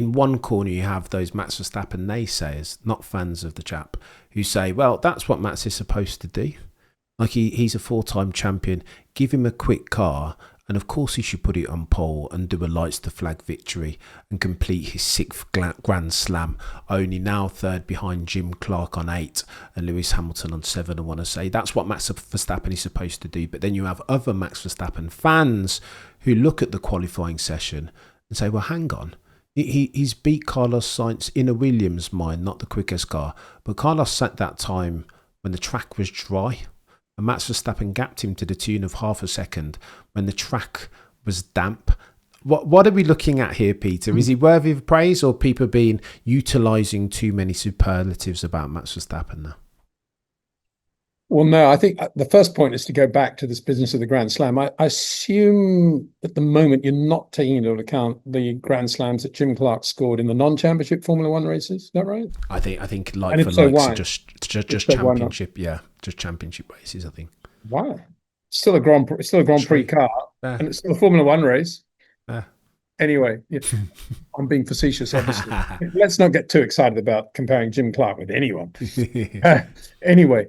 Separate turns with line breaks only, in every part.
In one corner, you have those Max Verstappen naysayers, not fans of the chap, who say, well, that's what Max is supposed to do. Like he's a four-time champion. Give him a quick car, and of course he should put it on pole and do a lights to flag victory and complete his sixth Grand Slam. Only now third behind Jim Clark on 8 and Lewis Hamilton on 7. I want to say that's what Max Verstappen is supposed to do. But then you have other Max Verstappen fans who look at the qualifying session and say, well, hang on. He's beat Carlos Sainz in a Williams mind, not the quickest car. But Carlos set that time when the track was dry. And Max Verstappen gapped him to the tune of half a second when the track was damp. What are we looking at here, Peter? Is he worthy of praise, or people being utilising too many superlatives about Max Verstappen now?
Well, no, I think the first point is to go back to this business of the Grand Slam. I assume at the moment you're not taking into account the Grand Slams that Jim Clark scored in the non-championship Formula One races. Is that right?
I think like for likes are just championship, just championship races. I think.
Why? Still a Grand Prix car, and it's still a Formula One race. Anyway, I'm being facetious, obviously. Let's not get too excited about comparing Jim Clark with anyone. Anyway.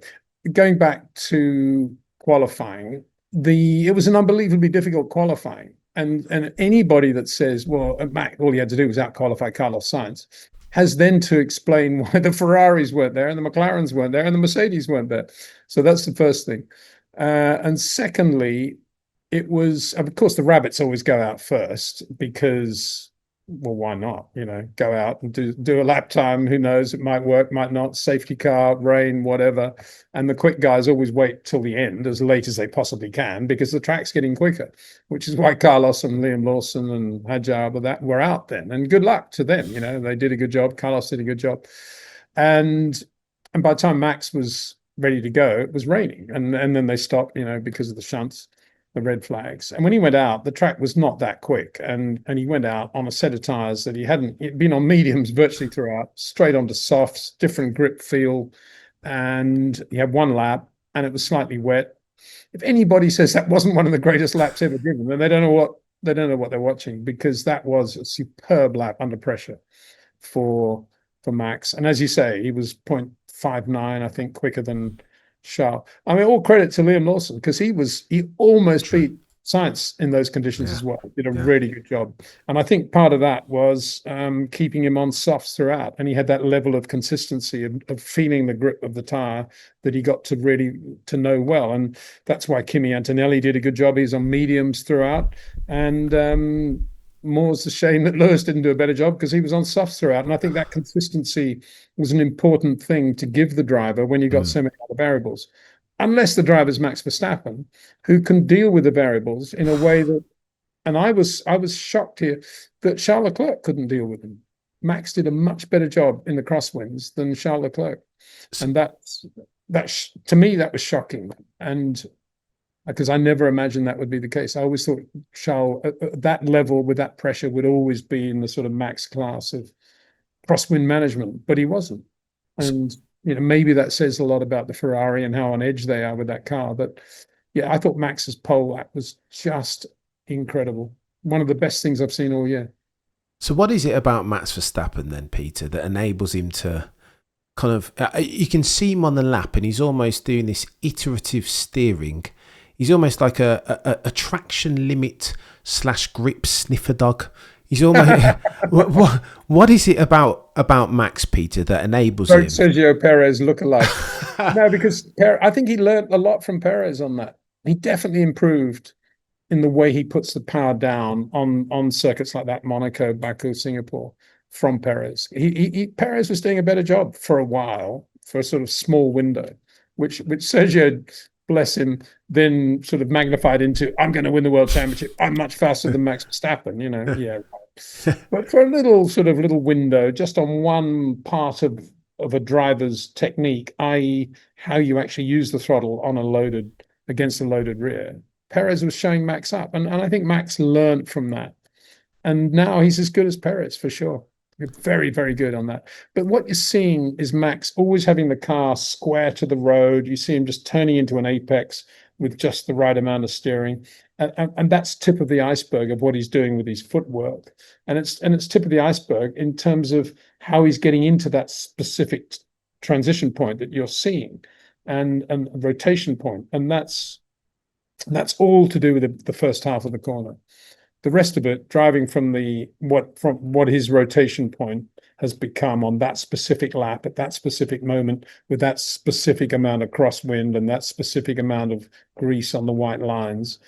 Going back to qualifying, it was an unbelievably difficult qualifying. And anybody that says, well, Mac, all he had to do was out-qualify Carlos Sainz, has then to explain why the Ferraris weren't there and the McLarens weren't there and the Mercedes weren't there. So that's the first thing. And secondly, it was, of course, the rabbits always go out first because, well, why not? Go out and do a lap time. Who knows? It might work, might not. Safety car, rain, whatever. And the quick guys always wait till the end, as late as they possibly can, because the track's getting quicker, which is why Carlos and Liam Lawson and Hadjar were out then. And good luck to them. They did a good job. Carlos did a good job. And by the time Max was ready to go, it was raining. And then they stopped, because of the shunts, the red flags. And when he went out, the track was not that quick. And he went out on a set of tyres that he'd been on mediums virtually throughout, straight onto softs, different grip feel. And he had one lap and it was slightly wet. If anybody says that wasn't one of the greatest laps ever driven, then they don't know what they're watching, because that was a superb lap under pressure for Max. And as you say, he was 0.59, I think, quicker than Charles. I mean, all credit to Liam Lawson, because he almost beat Sainz in those conditions as well. Did a really good job. And I think part of that was keeping him on softs throughout. And he had that level of consistency of feeling the grip of the tyre that he got to know well. And that's why Kimi Antonelli did a good job. He's on mediums throughout. And more's the shame that Lewis didn't do a better job, because he was on softs throughout. And I think that consistency was an important thing to give the driver when you got so many other variables. Unless the driver's Max Verstappen, who can deal with the variables in a way that, and I was shocked here that Charles Leclerc couldn't deal with them. Max did a much better job in the crosswinds than Charles Leclerc, and that to me that was shocking. And because I never imagined that would be the case, I always thought Charles at that level with that pressure would always be in the sort of Max class of crosswind management, but he wasn't. And maybe that says a lot about the Ferrari and how on edge they are with that car. But yeah, I thought Max's pole lap was just incredible. One of the best things I've seen all year.
So what is it about Max Verstappen then, Peter, that enables him to kind of, you can see him on the lap and he's almost doing this iterative steering. He's almost like a traction limit / grip sniffer dog. He's almost what is it about Max, Peter, that enables him?
Sergio Perez look-alike. No, because I think he learned a lot from Perez on that. He definitely improved in the way he puts the power down on circuits like that, Monaco, Baku, Singapore, from Perez. Perez was doing a better job for a while, for a sort of small window, which Sergio, bless him, then sort of magnified into, I'm going to win the world championship. I'm much faster than Max Verstappen, yeah. But for a little window, just on one part of a driver's technique, i.e. how you actually use the throttle against a loaded rear, Perez was showing Max up. And I think Max learned from that. And now he's as good as Perez, for sure. Very, very good on that. But what you're seeing is Max always having the car square to the road. You see him just turning into an apex with just the right amount of steering. And that's tip of the iceberg of what he's doing with his footwork. And it's tip of the iceberg in terms of how he's getting into that specific transition point that you're seeing and rotation point. And that's all to do with the first half of the corner. The rest of it, driving from what his rotation point has become on that specific lap at that specific moment with that specific amount of crosswind and that specific amount of grease on the white lines.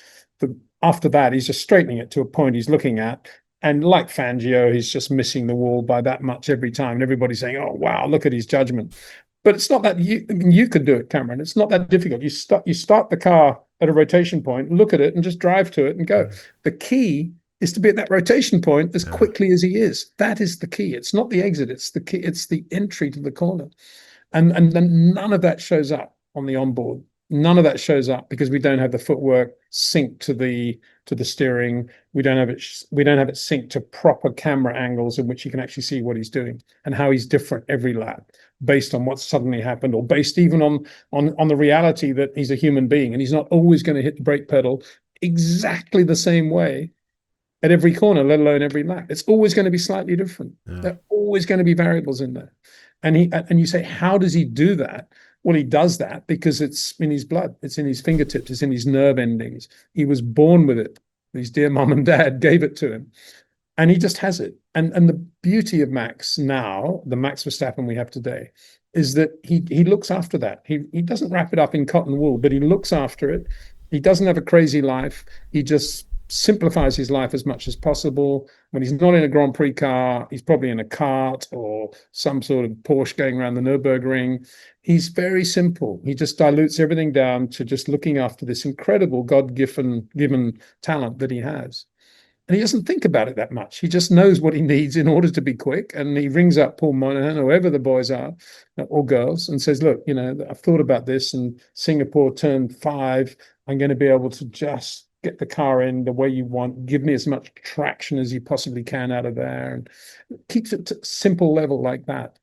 After that, he's just straightening it to a point he's looking at. And like Fangio, he's just missing the wall by that much every time. And everybody's saying, oh, wow, look at his judgment. But it's not that you could do it, Cameron. It's not that difficult. You start the car at a rotation point, look at it and just drive to it and go. The key is to be at that rotation point as quickly as he is. That is the key. It's not the exit. It's the key. It's the entry to the corner. And then none of that shows up on the onboard. None of that shows up because we don't have the footwork synced to the steering. We don't have it synced to proper camera angles in which you can actually see what he's doing and how he's different every lap based on what's suddenly happened, or based even on the reality that he's a human being and he's not always going to hit the brake pedal exactly the same way at every corner, let alone every lap. It's always going to be slightly different. There are always going to be variables in there. And you say, how does he do that? Well, he does that because it's in his blood. It's in his fingertips. It's in his nerve endings. He was born with it. His dear mom and dad gave it to him. And he just has it. And the beauty of Max now, the Max Verstappen we have today, is that he looks after that. He doesn't wrap it up in cotton wool, but he looks after it. He doesn't have a crazy life. He just simplifies his life as much as possible. When he's not in a Grand Prix car, he's probably in a kart or some sort of Porsche going around the Nürburgring. He's very simple. He just dilutes everything down to just looking after this incredible God-given talent that he has. And he doesn't think about it that much. He just knows what he needs in order to be quick. And he rings up Paul Monahan, whoever the boys are or girls, and says, look, I've thought about this, and Singapore turn 5. I'm going to be able to just get the car in the way you want, give me as much traction as you possibly can out of there, and keeps it to a simple level like that.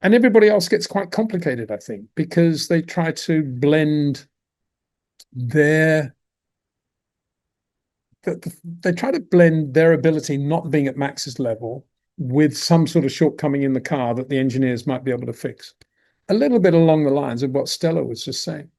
And everybody else gets quite complicated, I think, because they try to blend their ability not being at Max's level with some sort of shortcoming in the car that the engineers might be able to fix. A little bit along the lines of what Stella was just saying.